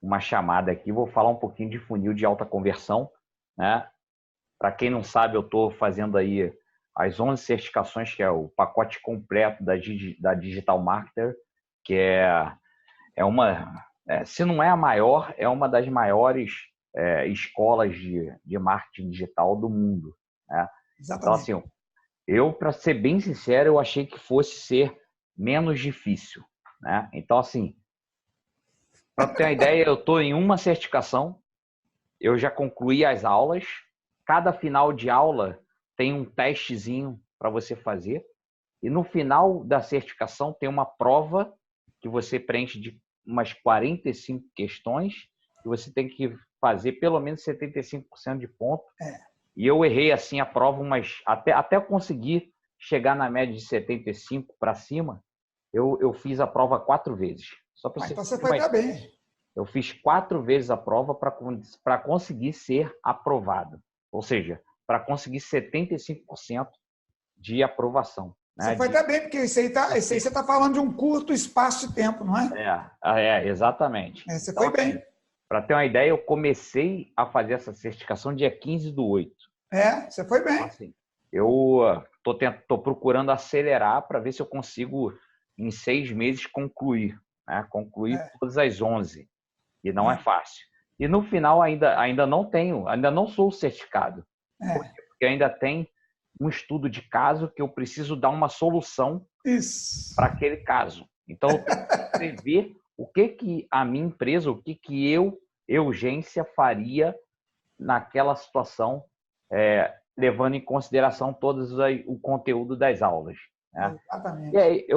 uma chamada aqui, vou falar um pouquinho de funil de alta conversão, né? Para quem não sabe, eu estou fazendo aí as 11 certificações, que é o pacote completo da Digital Marketer, que é uma, se não é a maior, é uma das maiores escolas de marketing digital do mundo, né? Então, Exatamente. assim, eu, para ser bem sincero, eu achei que fosse ser menos difícil, né? Então, assim, para ter uma ideia, eu estou em uma certificação, eu já concluí as aulas, cada final de aula tem um testezinho para você fazer, e no final da certificação tem uma prova que você preenche de umas 45 questões, e você tem que fazer pelo menos 75% de ponto. E eu errei assim a prova, até eu conseguir chegar na média de 75 para cima, eu fiz a prova 4 vezes. Só para você Então você ter foi uma até ideia. bem. Eu fiz 4 vezes a prova para conseguir ser aprovado. Ou seja, para conseguir 75% de aprovação. Você Né? foi até bem, porque isso aí você está falando de um curto espaço de tempo, não é? Exatamente. Você Então, foi bem. assim, para ter uma ideia, eu comecei a fazer essa certificação dia 15/8. Você foi Então, bem. assim, eu estou procurando acelerar para ver se eu consigo, em 6 meses, concluir. Né? Concluir todas as 11. E não é fácil. E no final ainda não sou certificado. Por quê? Porque ainda tem um estudo de caso que eu preciso dar uma solução para aquele caso. Então, eu tenho que prever o que a minha empresa, o que eu, Eugência, faria naquela situação, levando em consideração todo o conteúdo das aulas. Né? E Exatamente. aí,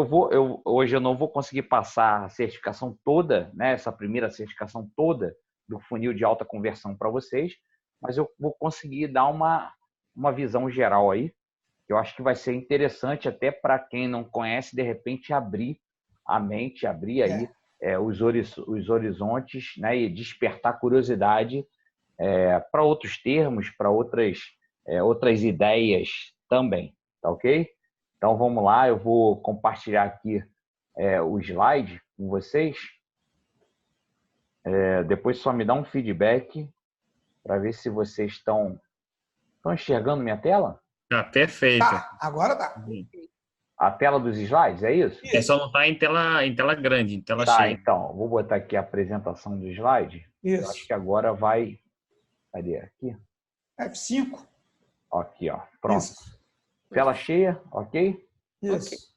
hoje eu não vou conseguir passar a certificação toda, né, essa primeira certificação toda do funil de alta conversão para vocês, mas eu vou conseguir dar uma visão geral aí. Eu acho que vai ser interessante até para quem não conhece, de repente, abrir a mente, abrir aí os horizontes, né, e despertar curiosidade para outros termos, para outras ideias também, tá ok? Então vamos lá, eu vou compartilhar aqui o slide com vocês. Depois só me dá um feedback para ver se vocês estão enxergando minha tela? Tá perfeito. Tá, agora tá. A tela dos slides, é isso? É só não tá em tela grande, em tela Tá, cheia. então, vou botar aqui a apresentação do slide. Eu acho Isso. que agora vai... Cadê? Aqui? F5. Aqui, ó. Pronto. Isso. Tela cheia, ok? Isso.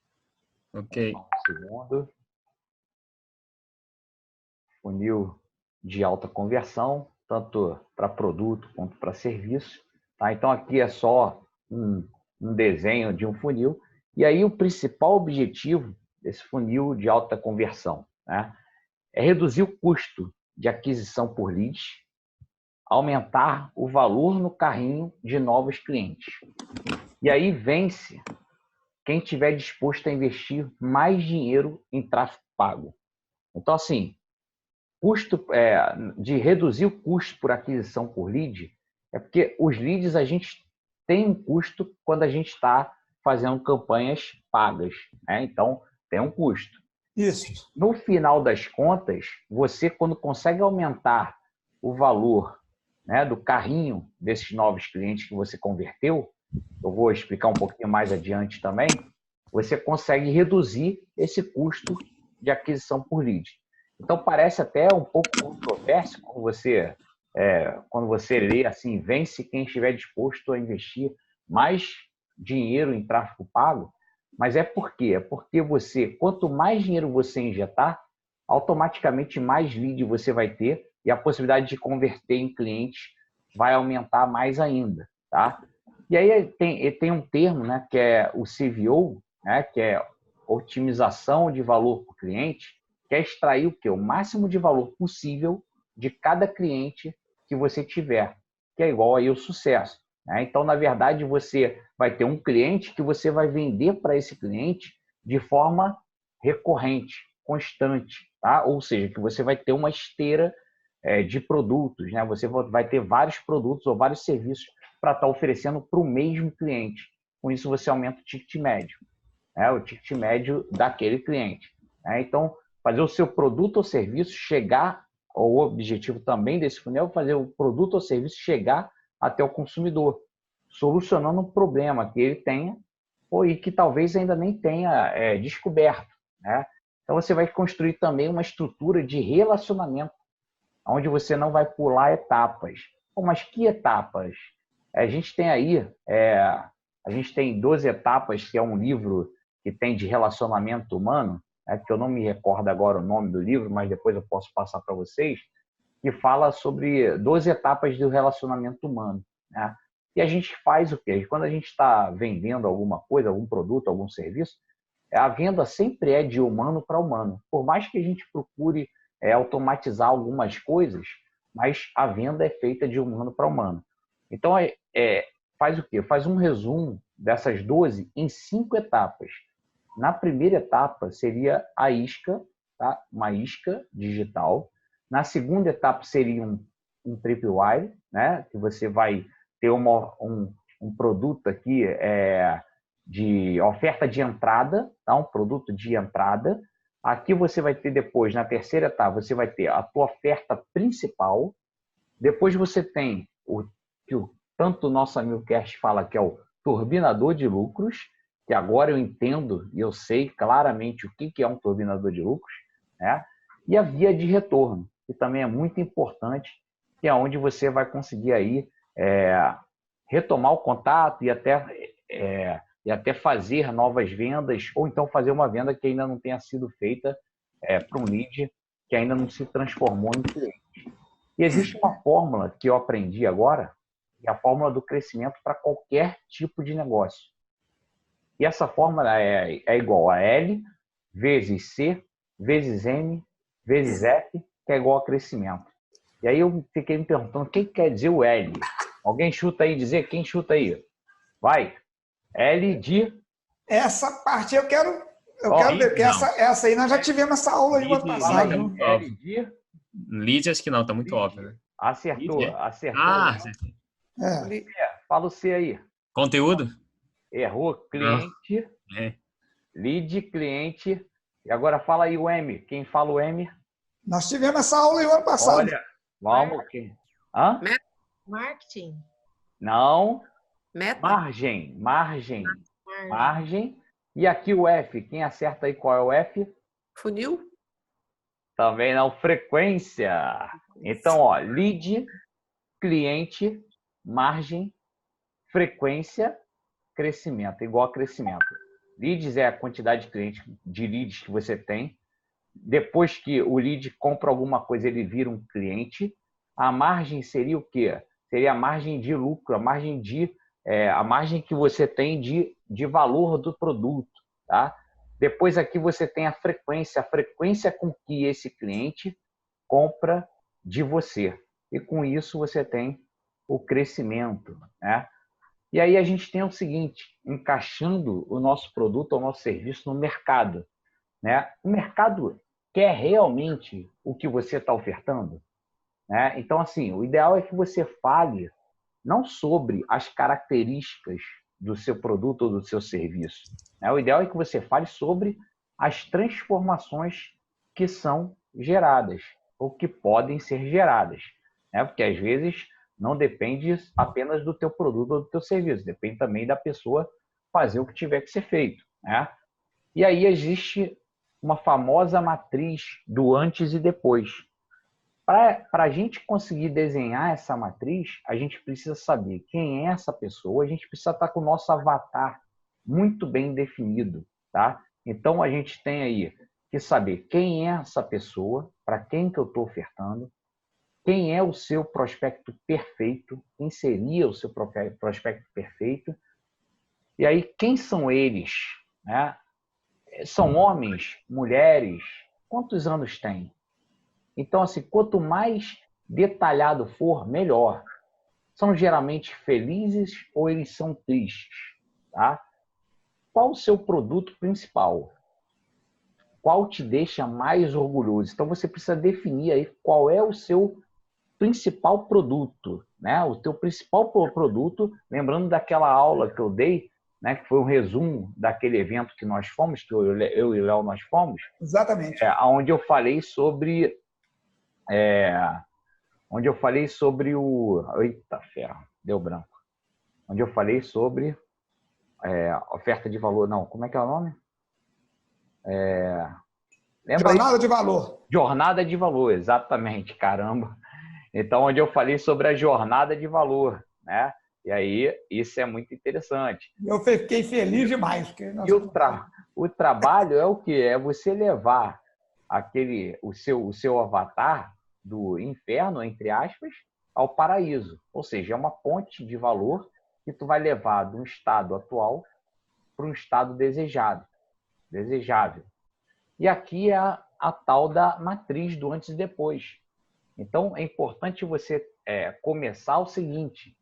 Ok. Um segundo. Funil de alta conversão, tanto para produto quanto para serviço. Tá? Então, aqui é só um desenho de um funil. E aí, o principal objetivo desse funil de alta conversão, né, é reduzir o custo de aquisição por leads, aumentar o valor no carrinho de novos clientes. E aí vence quem estiver disposto a investir mais dinheiro em tráfego pago. Então, assim, de reduzir o custo por aquisição por lead, é porque os leads a gente tem um custo quando a gente está fazendo campanhas pagas, né? Então, tem um custo. Isso. No final das contas, você, quando consegue aumentar o valor, né, do carrinho desses novos clientes que você converteu, eu vou explicar um pouquinho mais adiante também, você consegue reduzir esse custo de aquisição por lead. Então, parece até um pouco controverso quando você lê assim, vence quem estiver disposto a investir mais dinheiro em tráfego pago. Mas por quê? É porque quanto mais dinheiro você injetar, automaticamente mais lead você vai ter e a possibilidade de converter em clientes vai aumentar mais ainda, tá? E aí tem um termo, né, que é o CVO, né, que é otimização de valor por cliente, que é extrair o quê? O máximo de valor possível de cada cliente que você tiver, que é igual aí o sucesso. Né? Então, na verdade, você vai ter um cliente que você vai vender para esse cliente de forma recorrente, constante, tá? Ou seja, que você vai ter uma esteira de produtos, né? Você vai ter vários produtos ou vários serviços para estar oferecendo para o mesmo cliente. Com isso, você aumenta o ticket médio, né? O ticket médio daquele cliente. Né? Então, fazer o seu produto ou serviço chegar o objetivo também desse funil é fazer o produto ou serviço chegar até o consumidor, solucionando um problema que ele tenha ou e que talvez ainda nem tenha descoberto, né? Então, você vai construir também uma estrutura de relacionamento, onde você não vai pular etapas. Pô, mas que etapas? A gente tem aí, a gente tem 12 etapas, que é um livro que tem de relacionamento humano, que eu não me recordo agora o nome do livro, mas depois eu posso passar para vocês, que fala sobre 12 etapas do relacionamento humano, né? E a gente faz o quê? Quando a gente está vendendo alguma coisa, algum produto, algum serviço, a venda sempre é de humano para humano. Por mais que a gente procure automatizar algumas coisas, mas a venda é feita de humano para humano. Então, faz o quê? Faz um resumo dessas 12 em 5 etapas. Na primeira etapa seria a isca, tá? Uma isca digital. Na segunda etapa seria um tripwire, né? Que você vai ter um produto aqui de oferta de entrada, tá? Um produto de entrada. Aqui você vai ter depois, na terceira etapa, você vai ter a tua oferta principal. Depois você tem o que tanto o nosso amigo Kerst fala, que é o turbinador de lucros, que agora eu entendo e eu sei claramente o que é um turbinador de lucros, né? E a via de retorno, que também é muito importante, que é onde você vai conseguir aí retomar o contato e até fazer novas vendas, ou então fazer uma venda que ainda não tenha sido feita para um lead que ainda não se transformou em cliente. E existe uma fórmula que eu aprendi agora, que é a fórmula do crescimento para qualquer tipo de negócio. E essa fórmula é igual a L vezes C vezes M vezes F, que é igual a crescimento. E aí eu fiquei me perguntando, o que quer dizer o L? Alguém chuta aí, dizer? Quem chuta aí? Vai. L de... Essa parte eu quero ver, porque essa aí nós já tivemos essa aula aí no ano passado. L de... Lead, acho que não, tá muito óbvio, né? Acertou. Acertei. Fala o C aí. Conteúdo? Errou. Cliente. Lead, cliente. E agora fala aí o M. Quem fala o M? Nós tivemos essa aula aí no ano passado. Olha, vamos. Hã? Marketing. Não. Meta. Margem. E aqui o F. Quem acerta aí qual é o F? Funil. Também não. Frequência. Então, ó, lead, cliente, margem, frequência, crescimento. Igual a crescimento. Leads é a quantidade de clientes, de leads que você tem. Depois que o lead compra alguma coisa, ele vira um cliente. A margem seria o quê? Seria a margem de lucro, a margem que você tem de valor do produto, tá? Depois aqui você tem a frequência com que esse cliente compra de você. E com isso você tem o crescimento, né? E aí a gente tem o seguinte, encaixando o nosso produto, o nosso serviço no mercado, né? O mercado quer realmente o que você está ofertando, né? Então, assim, o ideal é que você fale não sobre as características do seu produto ou do seu serviço, né? O ideal é que você fale sobre as transformações que são geradas ou que podem ser geradas, né? Porque às vezes não depende apenas do teu produto ou do teu serviço, depende também da pessoa fazer o que tiver que ser feito, né? E aí existe uma famosa matriz do antes e depois. Para a gente conseguir desenhar essa matriz, a gente precisa saber quem é essa pessoa, a gente precisa estar com o nosso avatar muito bem definido, tá? Então, a gente tem aí que saber quem é essa pessoa, para quem que eu estou ofertando, quem é o seu prospecto perfeito, quem seria o seu prospecto perfeito, e aí quem são eles, né? São homens, mulheres, quantos anos têm? Então, assim, quanto mais detalhado for, melhor. São geralmente felizes ou eles são tristes, tá? Qual o seu produto principal? Qual te deixa mais orgulhoso? Então, você precisa definir aí qual é o seu principal produto, né? O teu principal produto, lembrando daquela aula que eu dei, né? Que foi um resumo daquele evento que nós fomos, que eu e o Léo nós fomos. Exatamente. Onde eu falei sobre onde eu falei sobre o... Eita, ferro, deu branco. Onde eu falei sobre oferta de valor. Não, como é que é o nome? Lembra Jornada aí? de valor. Jornada de valor, exatamente, caramba. Então, onde eu falei sobre a jornada de valor, né? E aí, isso é muito interessante. Eu fiquei feliz demais. Porque E o trabalho é o quê? É você levar o seu avatar do inferno, entre aspas, ao paraíso. Ou seja, é uma ponte de valor que tu vai levar de um estado atual para um estado desejável. E aqui é a tal da matriz do antes e depois. Então, é importante você começar o seguinte,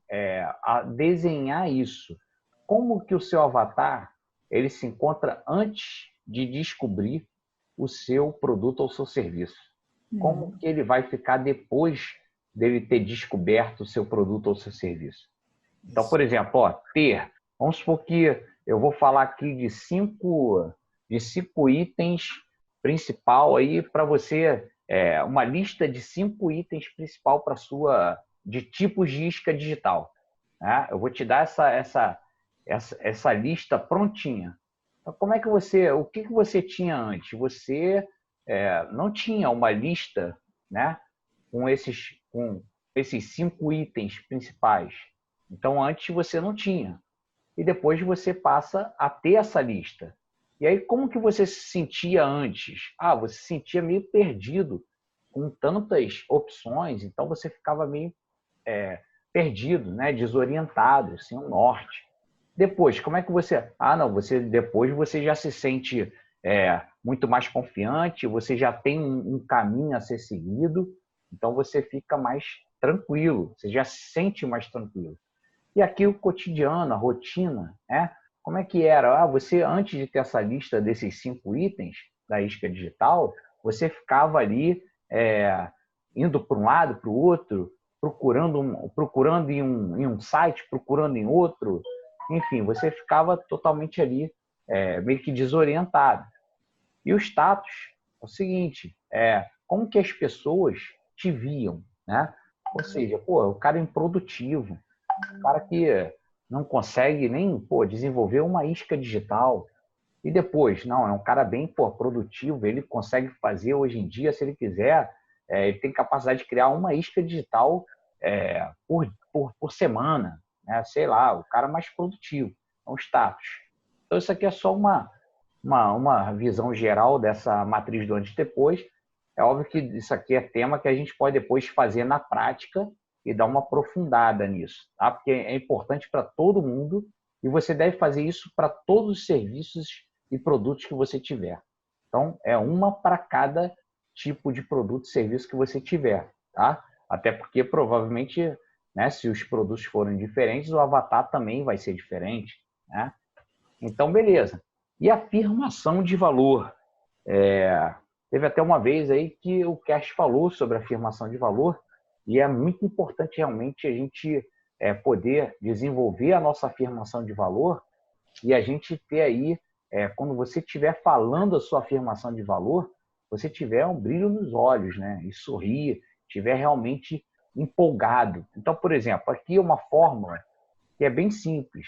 a desenhar isso. Como que o seu avatar ele se encontra antes de descobrir o seu produto ou seu serviço? Como que ele vai ficar depois dele ter descoberto o seu produto ou seu serviço? Então, por exemplo, vamos supor que eu vou falar aqui de cinco itens principal aí para você, uma lista de 5 itens principal para de tipos de isca digital. Né? Eu vou te dar essa lista prontinha. Então, o que você tinha antes? Você não tinha uma lista, né, com esses 5 itens principais. Então, antes você não tinha. E depois você passa a ter essa lista. E aí, como que você se sentia antes? Você se sentia meio perdido, com tantas opções, então você ficava meio perdido, né? Desorientado, sem um norte. Depois, como é que você... não, depois você já se sente muito mais confiante, você já tem um caminho a ser seguido, então você fica mais tranquilo, você já se sente mais tranquilo. E aqui o cotidiano, a rotina, né? Como é que era? Você, antes de ter essa lista desses 5 itens da isca digital, você ficava ali indo para um lado, para o outro, procurando em um site, procurando em outro. Enfim, você ficava totalmente ali, meio que desorientado. E o status é o seguinte, como que as pessoas te viam, né? Ou seja, o cara é improdutivo, o cara que não consegue nem desenvolver uma isca digital. E depois, não, é um cara bem produtivo, ele consegue fazer hoje em dia, se ele quiser, ele tem capacidade de criar uma isca digital por semana, né? Sei lá, o cara mais produtivo, é um status. Então, isso aqui é só uma visão geral dessa matriz do antes e depois. É óbvio que isso aqui é tema que a gente pode depois fazer na prática e dar uma aprofundada nisso, tá? Porque é importante para todo mundo e você deve fazer isso para todos os serviços e produtos que você tiver. Então, é uma para cada tipo de produto e serviço que você tiver, tá? Até porque, provavelmente, né, se os produtos forem diferentes, o avatar também vai ser diferente, né? Então, beleza. E afirmação de valor. Teve até uma vez aí que o Cash falou sobre afirmação de valor e é muito importante realmente a gente poder desenvolver a nossa afirmação de valor e a gente ter aí, quando você estiver falando a sua afirmação de valor, você tiver um brilho nos olhos, né? E sorrir, estiver realmente empolgado. Então, por exemplo, aqui é uma fórmula que é bem simples.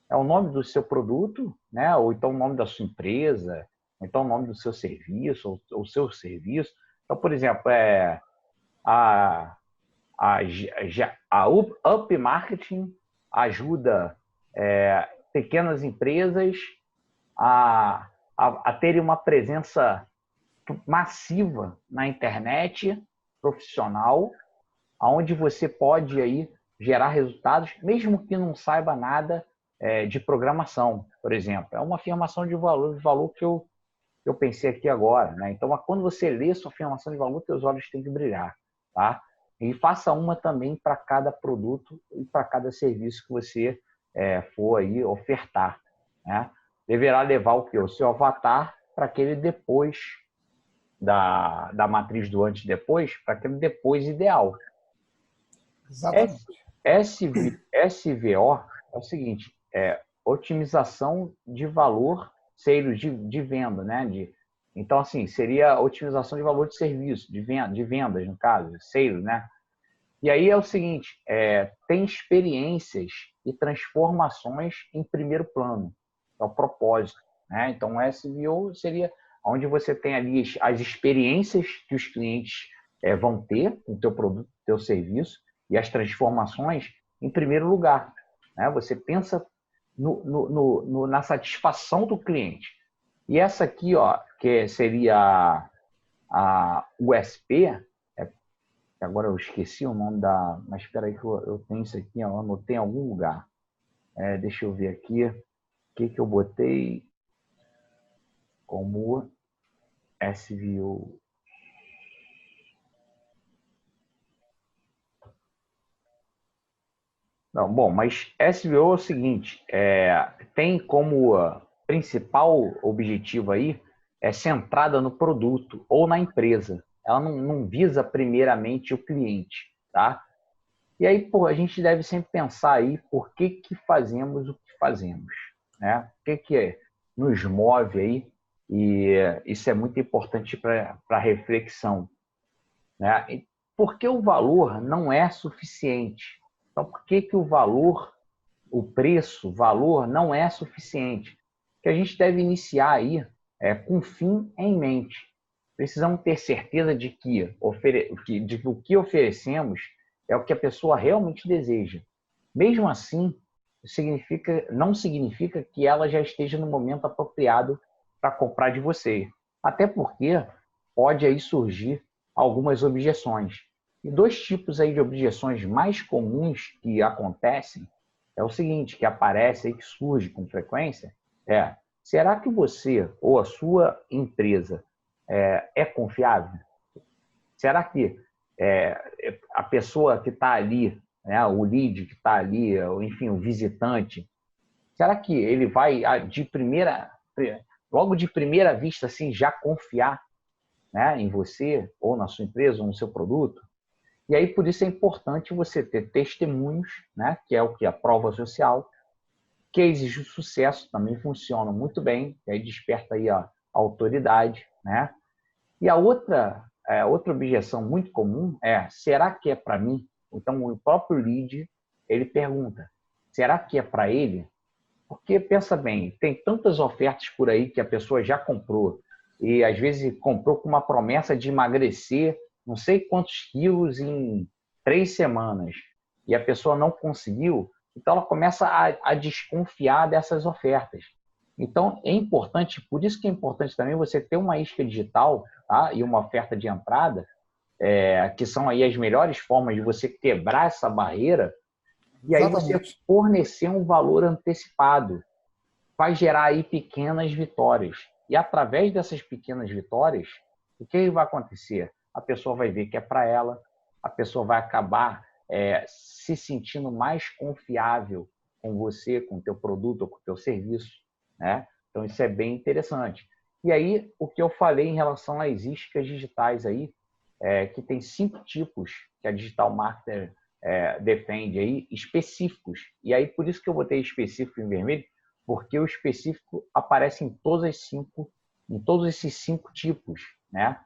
É o nome do seu produto, né? Ou então o nome da sua empresa, ou então o nome do seu serviço, ou seu serviço. Então, por exemplo, a Up Marketing ajuda pequenas empresas a terem uma presença massiva na internet profissional, onde você pode aí gerar resultados, mesmo que não saiba nada de programação, por exemplo. É uma afirmação de valor que eu pensei aqui agora, né? Então, quando você lê sua afirmação de valor, seus olhos têm que brilhar, tá? E faça uma também para cada produto e para cada serviço que você for aí ofertar, né? Deverá levar o quê? O seu avatar para aquele depois da matriz do antes e depois, para aquele depois ideal. Exatamente. SVO é o seguinte, otimização de valor, seios de venda, né? Então, assim, seria a otimização de valor de serviço, de vendas, no caso, sales, né? E aí é o seguinte, tem experiências e transformações em primeiro plano, é o propósito, né? Então, o SVO seria onde você tem ali as experiências que os clientes vão ter com o teu produto, com o teu serviço, e as transformações em primeiro lugar, né? Você pensa na satisfação do cliente. E essa aqui, ó, que seria a USP, agora eu esqueci o nome da... Mas espera aí que eu tenho isso aqui, ó, eu anotei em algum lugar. Deixa eu ver aqui. O que eu botei como SVO? Não, bom, mas SVO é o seguinte, tem como principal objetivo aí centrada no produto ou na empresa. Ela não visa primeiramente o cliente, tá? E aí, pô, a gente deve sempre pensar aí por que fazemos o que fazemos, né? O que nos move aí, e isso é muito importante para reflexão, né? E por que o valor não é suficiente? Então, por que o valor, o preço, o valor não é suficiente? Que a gente deve iniciar aí com o fim em mente. Precisamos ter certeza de que o que oferecemos é o que a pessoa realmente deseja. Mesmo assim, não significa que ela já esteja no momento apropriado para comprar de você. Até porque pode aí surgir algumas objeções. E dois tipos aí de objeções mais comuns que acontecem é o seguinte, que aparece aí, que surge com frequência, será que você ou a sua empresa é confiável? Será que a pessoa que está ali, né, o lead que está ali, enfim, o visitante, será que ele vai logo de primeira vista assim, já confiar, né, em você, ou na sua empresa, ou no seu produto? E aí, por isso é importante você ter testemunhos, né, que é o que? A prova social. Cases de sucesso também funcionam muito bem, que aí desperta aí a autoridade, né? E a outra objeção muito comum será que é para mim? Então, o próprio lead, ele pergunta, será que é para ele? Porque, pensa bem, tem tantas ofertas por aí que a pessoa já comprou, e às vezes comprou com uma promessa de emagrecer não sei quantos quilos em 3 semanas, e a pessoa não conseguiu, então ela começa a desconfiar dessas ofertas. Então, é importante, por isso que é importante também você ter uma isca digital, tá? E uma oferta de entrada, que são aí as melhores formas de você quebrar essa barreira, e aí você fornecer um valor antecipado. Vai gerar aí pequenas vitórias. E através dessas pequenas vitórias, o que vai acontecer? A pessoa vai ver que é para ela, a pessoa vai acabar se sentindo mais confiável com você, com o teu produto ou com o teu serviço, né? Então, isso é bem interessante. E aí, o que eu falei em relação às iscas digitais aí, que tem 5 tipos que a Digital Marketer defende aí, específicos. E aí, por isso que eu botei específico em vermelho, porque o específico aparece em todos esses 5 tipos, né?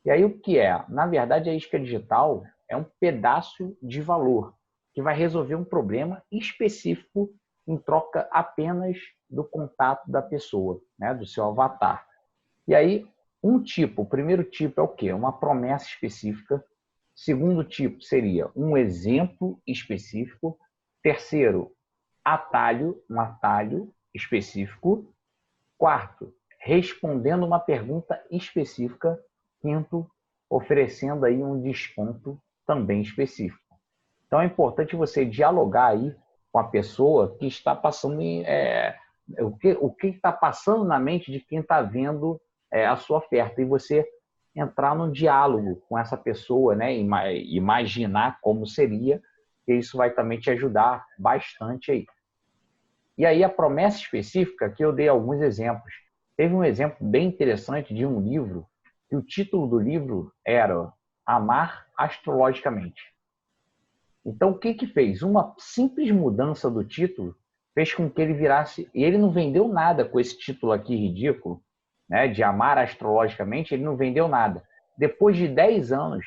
E aí o que é? Na verdade, a isca digital é um pedaço de valor que vai resolver um problema específico em troca apenas do contato da pessoa, né? Do seu avatar. E aí, o primeiro tipo é o quê? Uma promessa específica. Segundo tipo seria um exemplo específico. Terceiro, um atalho específico. Quarto, respondendo uma pergunta específica. Quinto, oferecendo aí um desconto também específico. Então é importante você dialogar aí com a pessoa que está passando o que está passando na mente de quem está vendo a sua oferta, e você entrar num diálogo com essa pessoa, né? Imaginar como seria, e isso vai também te ajudar bastante aí. E aí a promessa específica, que eu dei alguns exemplos. Teve um exemplo bem interessante de um livro, e o título do livro era Amar Astrologicamente. Então, o que fez? Uma simples mudança do título fez com que ele virasse... E ele não vendeu nada com esse título aqui ridículo, né, de amar astrologicamente, ele não vendeu nada. Depois de 10 anos,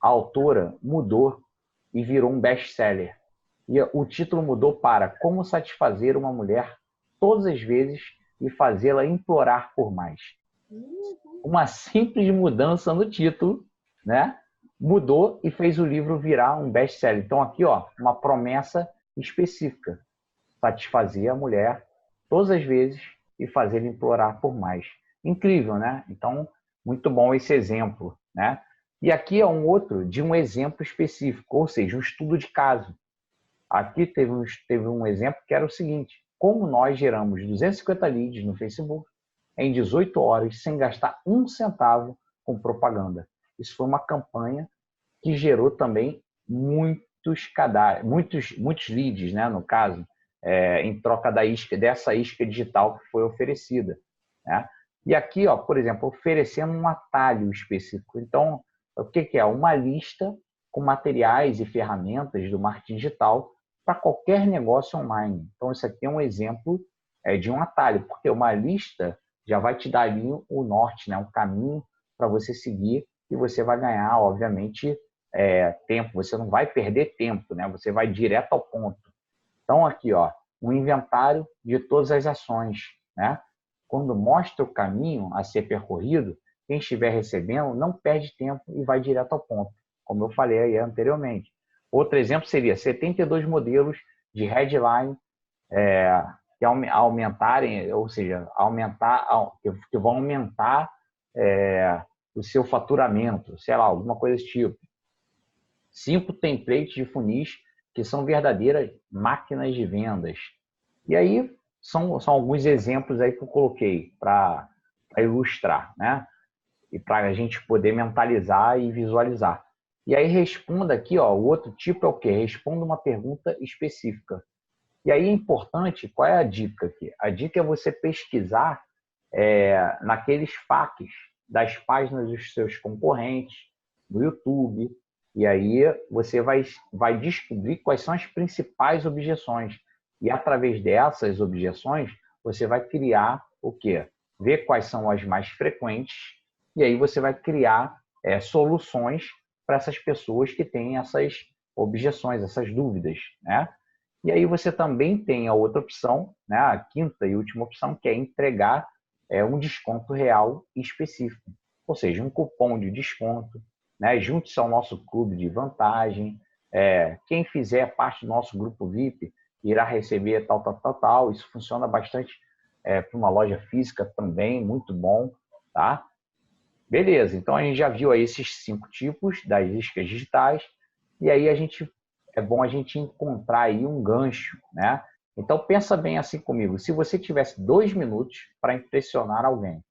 a autora mudou e virou um best-seller. E o título mudou para Como Satisfazer uma Mulher Todas as Vezes e Fazê-la Implorar por Mais. Uma simples mudança no título, né, mudou e fez o livro virar um best-seller. Então aqui, ó, uma promessa específica: satisfazer a mulher todas as vezes e fazer ele implorar por mais. Incrível, né? Então, muito bom esse exemplo, né? E aqui é um outro de um exemplo específico, ou seja, um estudo de caso. Aqui teve um exemplo que era o seguinte: como nós geramos 250 leads no Facebook em 18 horas sem gastar um centavo com propaganda. Isso foi uma campanha que gerou também muitos leads, né, no caso, em troca dessa isca digital que foi oferecida, né? E aqui, ó, por exemplo, oferecendo um atalho específico. Então, o que é? Uma lista com materiais e ferramentas do marketing digital para qualquer negócio online. Então, isso aqui é um exemplo de um atalho, porque uma lista já vai te dar ali o norte, né, um caminho para você seguir e você vai ganhar, obviamente, tempo. Você não vai perder tempo, né? Você vai direto ao ponto. Então, aqui, ó, um inventário de todas as ações, né? Quando mostra o caminho a ser percorrido, quem estiver recebendo não perde tempo e vai direto ao ponto, como eu falei aí anteriormente. Outro exemplo seria 72 modelos de headline que aumentarem, ou seja, que vão aumentar o seu faturamento, sei lá, alguma coisa desse tipo. 5 templates de funis que são verdadeiras máquinas de vendas. E aí são alguns exemplos aí que eu coloquei para ilustrar, né? E para a gente poder mentalizar e visualizar. E aí responda aqui, ó, o outro tipo é o quê? Responda uma pergunta específica. E aí é importante, qual é a dica aqui? A dica é você pesquisar naqueles FAQs das páginas dos seus concorrentes, no YouTube, e aí você vai descobrir quais são as principais objeções. E através dessas objeções, você vai criar o quê? Ver quais são as mais frequentes, e aí você vai criar soluções para essas pessoas que têm essas objeções, essas dúvidas, né? E aí você também tem a outra opção, né, a quinta e última opção, que é entregar um desconto real específico. Ou seja, um cupom de desconto, né? Junte-se ao nosso clube de vantagem. Quem fizer parte do nosso grupo VIP irá receber tal, tal, tal, tal. Isso funciona bastante para uma loja física também, muito bom, tá? Beleza, então a gente já viu aí esses 5 tipos das iscas digitais, e aí é bom a gente encontrar aí um gancho, né? Então pensa bem assim comigo: se você tivesse 2 minutos para impressionar alguém,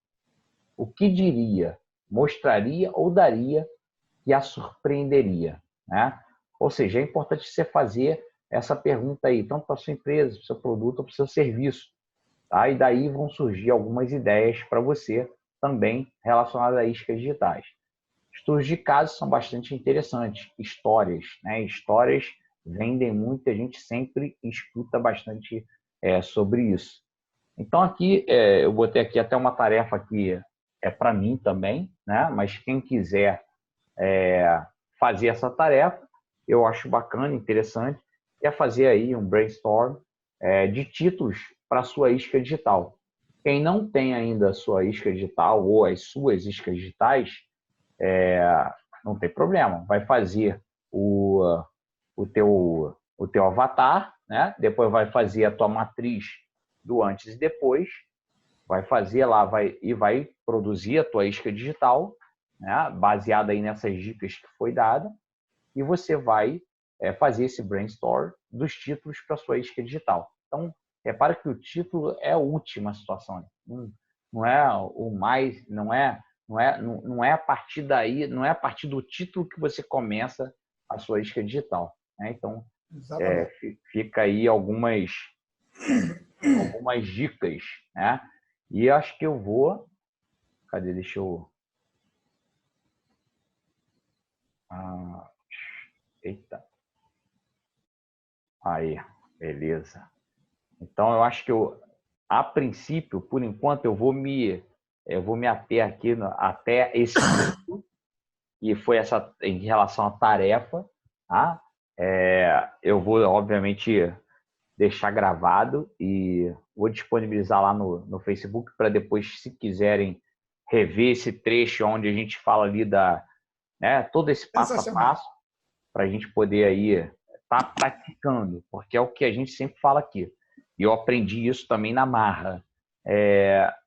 o que diria, mostraria ou daria que a surpreenderia, né? Ou seja, é importante você fazer essa pergunta aí, tanto para a sua empresa, para o seu produto ou para o seu serviço, tá? E daí vão surgir algumas ideias para você também relacionadas a iscas digitais. Estudos de casos são bastante interessantes, histórias, né? Histórias vendem muito, a gente sempre escuta bastante sobre isso. Então aqui eu botei aqui até uma tarefa que é para mim também, né? Mas quem quiser fazer essa tarefa, eu acho bacana, interessante, é fazer aí um brainstorm de títulos para a sua isca digital. Quem não tem ainda a sua isca digital ou as suas iscas digitais, não tem problema, vai fazer o teu avatar, né? Depois vai fazer a tua matriz do antes e depois, vai fazer lá, vai produzir a tua isca digital, né? Baseada aí nessas dicas que foi dada, e você vai fazer esse brainstorm dos títulos para sua isca digital. Então, repara que o título é a última situação, não é o mais, não é a partir daí, não é a partir do título que você começa a sua isca digital, né? Então, fica aí algumas dicas, né? E acho que eu vou... Cadê? Deixa eu... Eita. Aí, beleza. Então, eu acho que a princípio, por enquanto, eu vou me eu vou me ater aqui até esse ponto, que foi essa em relação à tarefa, tá? Eu vou, obviamente, deixar gravado e vou disponibilizar lá no Facebook para depois, se quiserem, rever esse trecho onde a gente fala ali todo esse passo a passo, para a gente poder aí estar praticando, porque é o que a gente sempre fala aqui. E eu aprendi isso também na marra.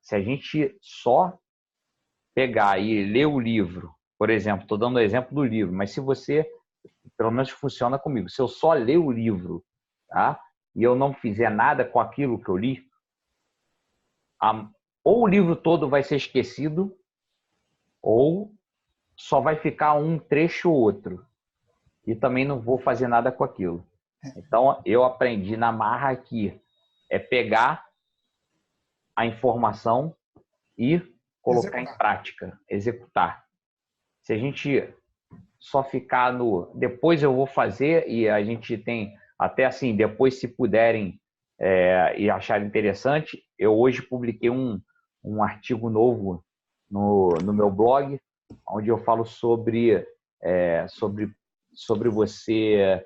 Se a gente só pegar e ler o livro, por exemplo, estou dando o exemplo do livro, mas se você, pelo menos funciona comigo, se eu só ler o livro, tá, e eu não fizer nada com aquilo que eu li, ou o livro todo vai ser esquecido, ou só vai ficar um trecho ou outro. E também não vou fazer nada com aquilo. Então, eu aprendi na marra que é pegar a informação e colocar em prática, executar. Se a gente só ficar no depois eu vou fazer, e a gente tem até assim, depois se puderem e acharem interessante, eu hoje publiquei um artigo novo no meu blog, onde eu falo sobre você,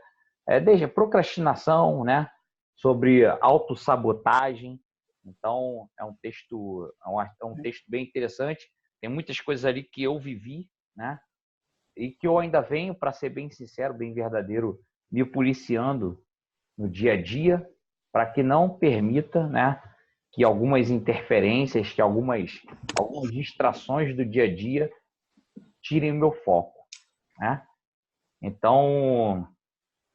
desde procrastinação, né? Sobre autossabotagem. Então, é um texto bem interessante. Tem muitas coisas ali que eu vivi, né? E que eu ainda venho, para ser bem sincero, bem verdadeiro, me policiando no dia a dia, para que não permita, né, que algumas interferências, que algumas distrações do dia a dia tirem o meu foco, né? Então,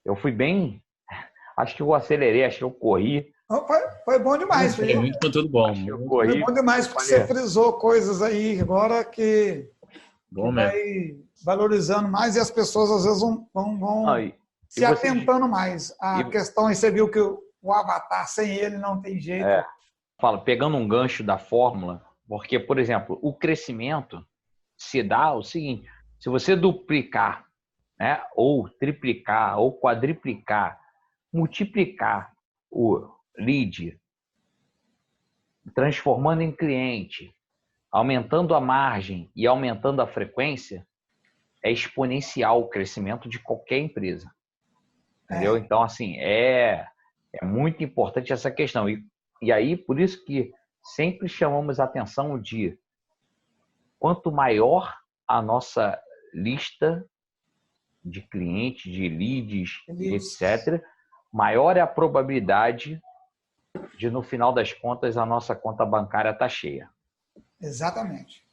eu fui bem... Acho que eu acelerei, acho que eu corri. Foi bom demais. Foi muito conteúdo bom. Foi bom demais, porque você frisou coisas aí agora que vai valorizando mais, e as pessoas às vezes vão se atentando mais. A questão aí, você viu que o avatar, sem ele, não tem jeito. Pegando um gancho da fórmula, porque, por exemplo, o crescimento se dá o seguinte: se você duplicar, né, ou triplicar, ou quadriplicar, multiplicar o lead, transformando em cliente, aumentando a margem e aumentando a frequência, é exponencial o crescimento de qualquer empresa. Entendeu? Então, assim, é muito importante essa questão. E aí, por isso que sempre chamamos a atenção de quanto maior a nossa lista de clientes, de leads, etc., maior é a probabilidade de, no final das contas, a nossa conta bancária estar cheia. Exatamente.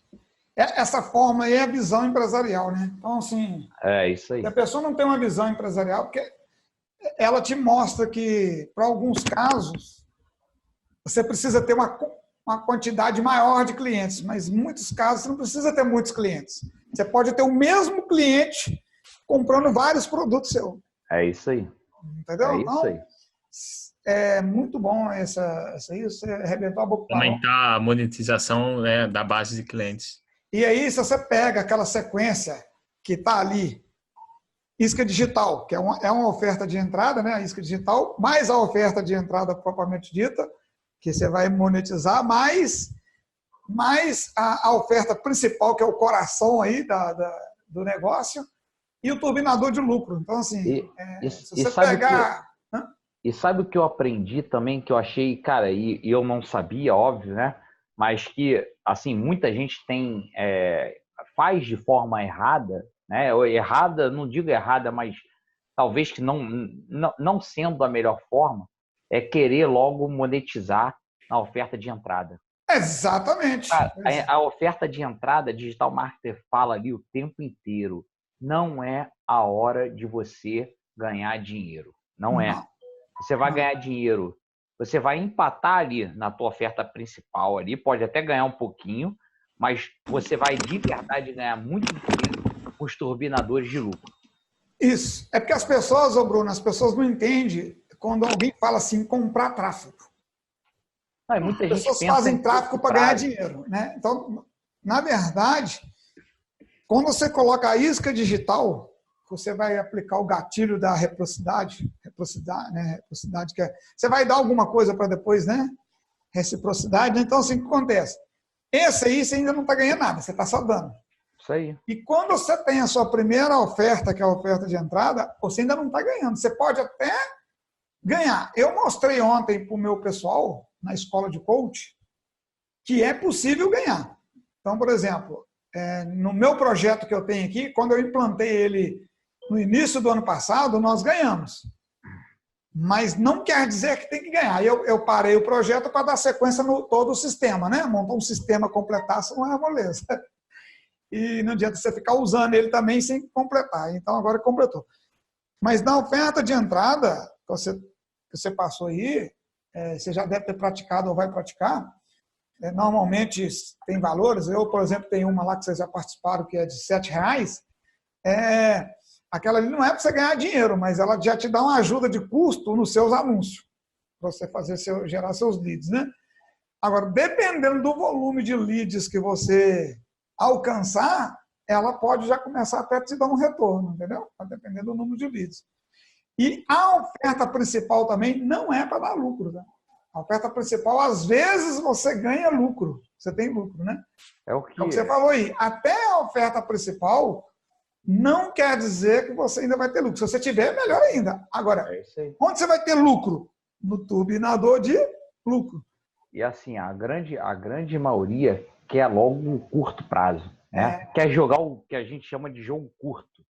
Essa forma aí é a visão empresarial, né? Então, assim, isso aí. Se a pessoa não tem uma visão empresarial, porque ela te mostra que, para alguns casos, você precisa ter uma quantidade maior de clientes, mas em muitos casos você não precisa ter muitos clientes. Você pode ter o mesmo cliente comprando vários produtos seus. É isso aí. Entendeu? É isso aí. É muito bom essa aí, você arrebentou a boca. Aumentar a monetização, né, da base de clientes. E aí, se você pega aquela sequência que está ali, isca digital, que é uma oferta de entrada, né? A isca digital, mais a oferta de entrada propriamente dita, que você vai monetizar, mais a oferta principal, que é o coração aí do negócio, e o turbinador de lucro. Então, assim, se você pegar... E sabe o que eu aprendi também, que eu achei, cara, e eu não sabia, óbvio, né? Mas que, assim, muita gente faz de forma errada, né? Ou errada, não digo errada, mas talvez que não sendo a melhor forma, é querer logo monetizar na oferta de entrada. Exatamente. Cara, a oferta de entrada, digital marketer fala ali o tempo inteiro, não é a hora de você ganhar dinheiro. Não é. Você vai ganhar dinheiro, você vai empatar ali na tua oferta principal ali, pode até ganhar um pouquinho, mas você vai de verdade ganhar muito dinheiro com os turbinadores de lucro. Isso. É porque as pessoas, Bruno, não entendem quando alguém fala assim, comprar tráfego. Muita as pessoas fazem tráfego para ganhar dinheiro, né? Então, na verdade, quando você coloca a isca digital, você vai aplicar o gatilho da reciprocidade, né? Reciprocidade, que você vai dar alguma coisa para depois, né? Reciprocidade. Então, assim, o que acontece? Esse aí você ainda não está ganhando nada, você está só dando. Isso aí. E quando você tem a sua primeira oferta, que é a oferta de entrada, você ainda não está ganhando. Você pode até ganhar. Eu mostrei ontem para o meu pessoal, na escola de coach, que é possível ganhar. Então, por exemplo, no meu projeto que eu tenho aqui, quando eu implantei ele no início do ano passado, nós ganhamos. Mas não quer dizer que tem que ganhar. Eu parei o projeto para dar sequência no todo o sistema, né? Montar um sistema completasse não é moleza. E não adianta você ficar usando ele também sem completar. Então, agora completou. Mas na oferta de entrada, que você passou aí, você já deve ter praticado ou vai praticar, normalmente tem valores. Eu, por exemplo, tenho uma lá que vocês já participaram, que é de R$7. Aquela ali não é para você ganhar dinheiro, mas ela já te dá uma ajuda de custo nos seus anúncios, para você gerar seus leads, né? Agora, dependendo do volume de leads que você alcançar, ela pode já começar até a te dar um retorno, entendeu? Dependendo do número de leads. E a oferta principal também não é para dar lucro, tá? A oferta principal, às vezes, você ganha lucro. Você tem lucro, né? É o que você falou aí. Até a oferta principal não quer dizer que você ainda vai ter lucro. Se você tiver, melhor ainda. Agora, onde você vai ter lucro? No turbinador de lucro. E assim, a grande maioria quer logo um curto prazo, né? Quer jogar o que a gente chama de jogo curto.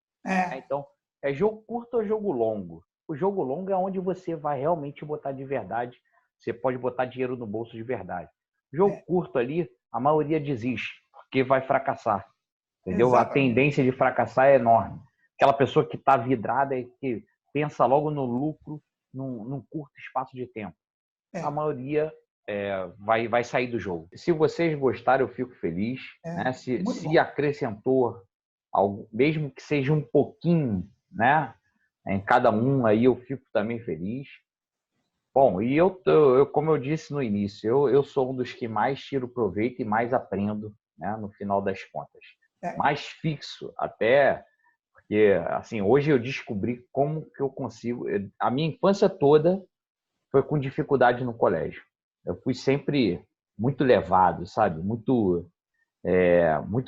Então, é jogo curto ou jogo longo? O jogo longo é onde você vai realmente botar de verdade. Você pode botar dinheiro no bolso de verdade. O jogo curto ali, a maioria desiste, porque vai fracassar. Entendeu? Exatamente. A tendência de fracassar é enorme. Aquela pessoa que está vidrada e que pensa logo no lucro num curto espaço de tempo. A maioria vai sair do jogo. Se vocês gostarem, eu fico feliz. Né? Se acrescentou algo, mesmo que seja um pouquinho, né? Em cada um, aí eu fico também feliz. Bom, e eu como eu disse no início, eu sou um dos que mais tiro proveito e mais aprendo, né? No final das contas. Mais fixo até, porque assim, hoje eu descobri como que eu consigo. A minha infância toda foi com dificuldade no colégio. Eu fui sempre muito levado, sabe? Muito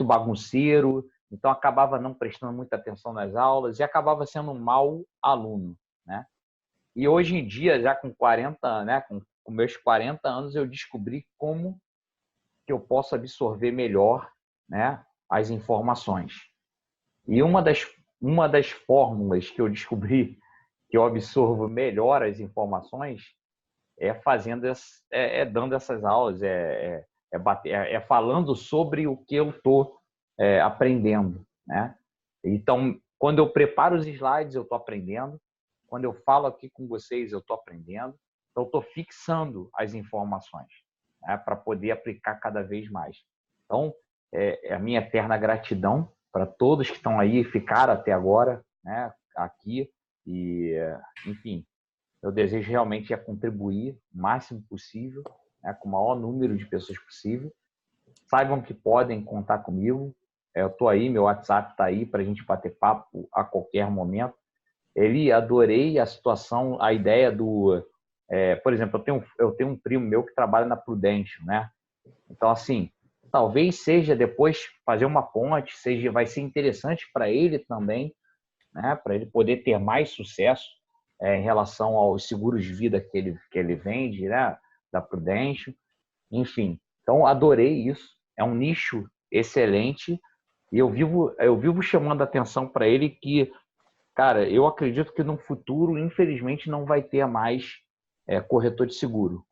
bagunceiro, então acabava não prestando muita atenção nas aulas e acabava sendo um mau aluno, né? E hoje em dia, já com 40, né, com meus 40 anos, eu descobri como que eu posso absorver melhor, né, as informações. E uma das fórmulas que eu descobri que eu absorvo melhor as informações é dando essas aulas, falando sobre o que eu estou aprendendo, né? Então, quando eu preparo os slides, eu estou aprendendo. Quando eu falo aqui com vocês, eu estou aprendendo. Então, eu estou fixando as informações, né, para poder aplicar cada vez mais. Então, a minha eterna gratidão para todos que estão aí e ficaram até agora, né, aqui. E, enfim, eu desejo realmente contribuir o máximo possível, né, com o maior número de pessoas possível. Saibam que podem contar comigo. Eu estou aí, meu WhatsApp está aí para a gente bater papo a qualquer momento. Adorei a situação, a ideia do... por exemplo, eu tenho um primo meu que trabalha na Prudential, né? Então, assim, talvez seja depois fazer uma ponte, vai ser interessante para ele também, né? Para ele poder ter mais sucesso em relação aos seguros de vida que ele vende, né? Da Prudential. Enfim, então adorei isso. É um nicho excelente e eu vivo chamando a atenção para ele que, cara, eu acredito que no futuro, infelizmente, não vai ter mais corretor de seguro,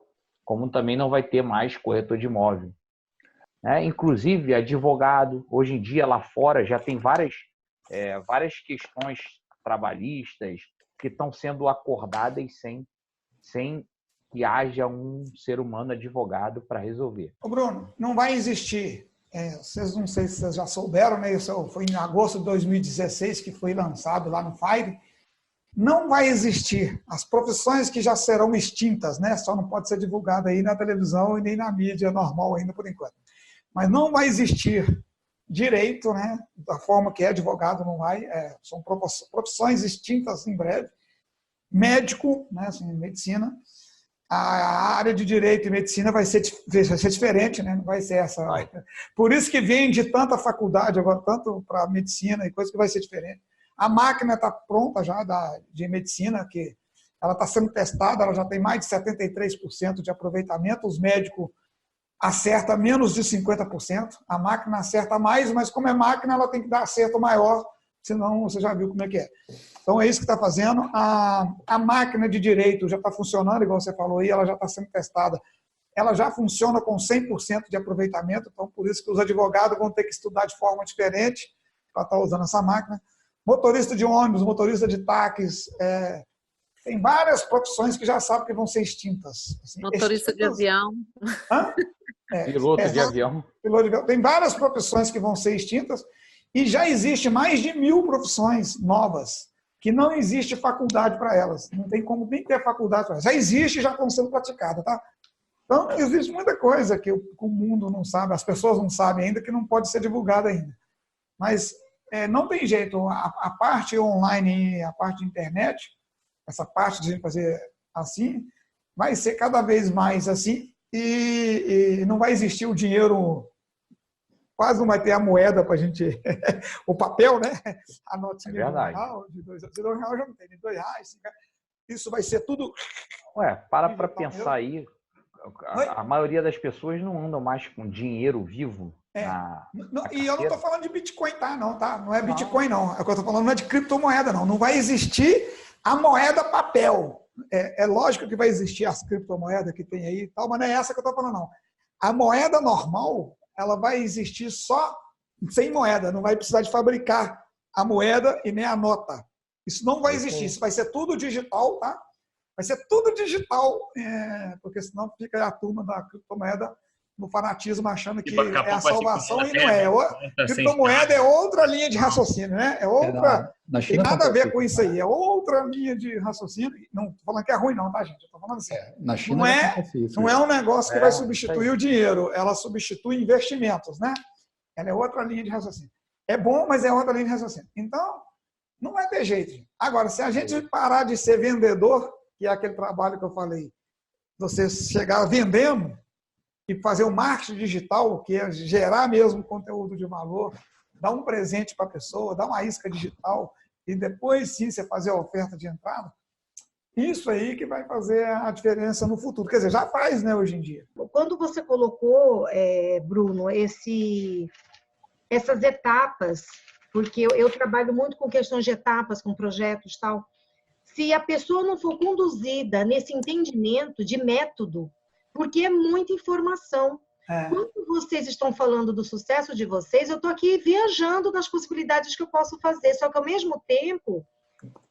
como também não vai ter mais corretor de imóvel. Inclusive, advogado, hoje em dia, lá fora, já tem várias questões trabalhistas que estão sendo acordadas sem que haja um ser humano advogado para resolver. Ô Bruno, não vai existir... não sei se vocês já souberam, né? Isso foi em agosto de 2016 que foi lançado lá no Fire. Não vai existir as profissões que já serão extintas, né? Só não pode ser divulgado aí na televisão e nem na mídia normal ainda por enquanto. Mas não vai existir direito, né? Da forma que é advogado, não vai. São profissões extintas em breve. Médico, né? Assim, medicina. a área de direito e medicina vai ser diferente, né? Não vai ser essa. Vai. Por isso que vem de tanta faculdade agora, tanto para medicina e coisa que vai ser diferente. A máquina está pronta já de medicina, que ela está sendo testada, ela já tem mais de 73% de aproveitamento. Os médicos acertam menos de 50%. A máquina acerta mais, mas como é máquina, ela tem que dar acerto maior, senão você já viu como é que é. Então, é isso que está fazendo. A máquina de direito já está funcionando, igual você falou aí, ela já está sendo testada. Ela já funciona com 100% de aproveitamento, então, por isso que os advogados vão ter que estudar de forma diferente para estar usando essa máquina. Motorista de ônibus, motorista de táxis, tem várias profissões que já sabem que vão ser extintas. Assim, Motorista de avião. Hã? Piloto de avião. Tem várias profissões que vão ser extintas e já existe mais de 1000 profissões novas que não existe faculdade para elas. Não tem como nem ter faculdade para elas. Já existe e já estão sendo praticadas, tá? Então, existe muita coisa que o mundo não sabe, as pessoas não sabem ainda, que não pode ser divulgada ainda. Mas não tem jeito. A parte online, a parte de internet, essa parte de fazer assim, vai ser cada vez mais assim e não vai existir o dinheiro, quase não vai ter a moeda para a gente, o papel, né? A notinha de R$1, de R$2 já não tem, de R$2, R$5. Isso vai ser tudo... Para pensar aí, a maioria das pessoas não andam mais com dinheiro vivo. E eu não estou falando de Bitcoin, tá? Não é Bitcoin, não. É o que eu estou falando, não é de criptomoeda, não. Não vai existir a moeda papel. É lógico que vai existir as criptomoedas que tem aí e tal, mas não é essa que eu estou falando, não. A moeda normal, ela vai existir só sem moeda. Não vai precisar de fabricar a moeda e nem a nota. Isso não vai existir. Isso vai ser tudo digital, tá? Vai ser tudo digital, porque senão fica a turma da criptomoeda no fanatismo achando que é a salvação e não é. Criptomoeda é outra linha de raciocínio, né? É outra. Tem nada a ver com isso aí. É outra linha de raciocínio. Não estou falando que é ruim, não, tá, gente? Estou falando assim. Na China não é um negócio que vai substituir o dinheiro. Ela substitui investimentos, né? Ela é outra linha de raciocínio. É bom, mas é outra linha de raciocínio. Então, não vai ter jeito. Agora, se a gente parar de ser vendedor, que é aquele trabalho que eu falei, você chegar vendendo e fazer o marketing digital, que é gerar mesmo conteúdo de valor, dar um presente para a pessoa, dar uma isca digital e depois sim você fazer a oferta de entrada, isso aí que vai fazer a diferença no futuro. Quer dizer, já faz, né, hoje em dia. Quando você colocou, Bruno, essas etapas, porque eu trabalho muito com questões de etapas, com projetos e tal, se a pessoa não for conduzida nesse entendimento de método, porque é muita informação. Quando vocês estão falando do sucesso de vocês, eu estou aqui viajando nas possibilidades que eu posso fazer, só que ao mesmo tempo,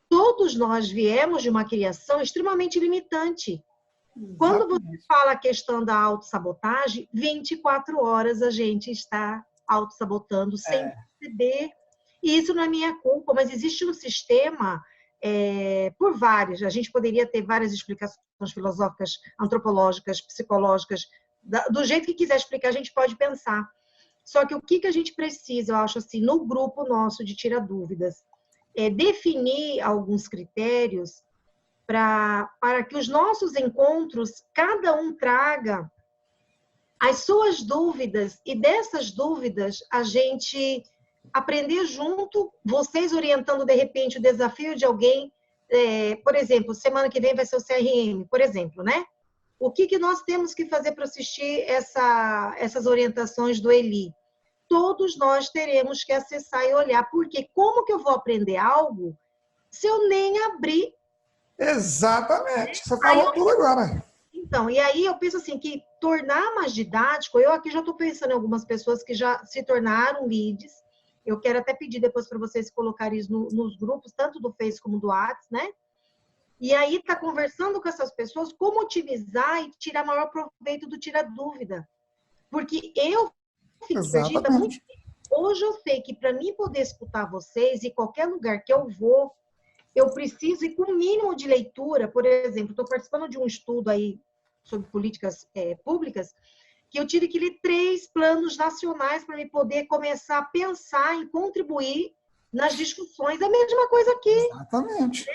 todos nós viemos de uma criação extremamente limitante. Quando você fala a questão da autossabotagem, 24 horas a gente está autossabotando sem perceber. E isso não é minha culpa, mas existe um sistema... por várias, a gente poderia ter várias explicações filosóficas, antropológicas, psicológicas, do jeito que quiser explicar, a gente pode pensar. Só que o que a gente precisa, eu acho assim, no grupo nosso de Tira Dúvidas, é definir alguns critérios para que os nossos encontros, cada um traga as suas dúvidas, e dessas dúvidas a gente... aprender junto, vocês orientando, de repente, o desafio de alguém. Por exemplo, semana que vem vai ser o CRM, por exemplo, né? O que nós temos que fazer para assistir essas orientações do Eli? Todos nós teremos que acessar e olhar, porque como que eu vou aprender algo se eu nem abrir? Exatamente, você falou tudo agora. Então, e aí eu penso assim, que tornar mais didático, eu aqui já estou pensando em algumas pessoas que já se tornaram leads. Eu quero até pedir depois para vocês colocarem isso nos grupos, tanto do Face como do WhatsApp, né? E aí tá conversando com essas pessoas, como otimizar e tirar maior proveito do Tira Dúvida. Porque eu fico perdida muito. Hoje eu sei que para mim poder escutar vocês, e qualquer lugar que eu vou, eu preciso ir com o mínimo de leitura. Por exemplo, estou participando de um estudo aí sobre políticas públicas, que eu tive que ler 3 planos nacionais para me poder começar a pensar e contribuir nas discussões. É a mesma coisa aqui. Exatamente.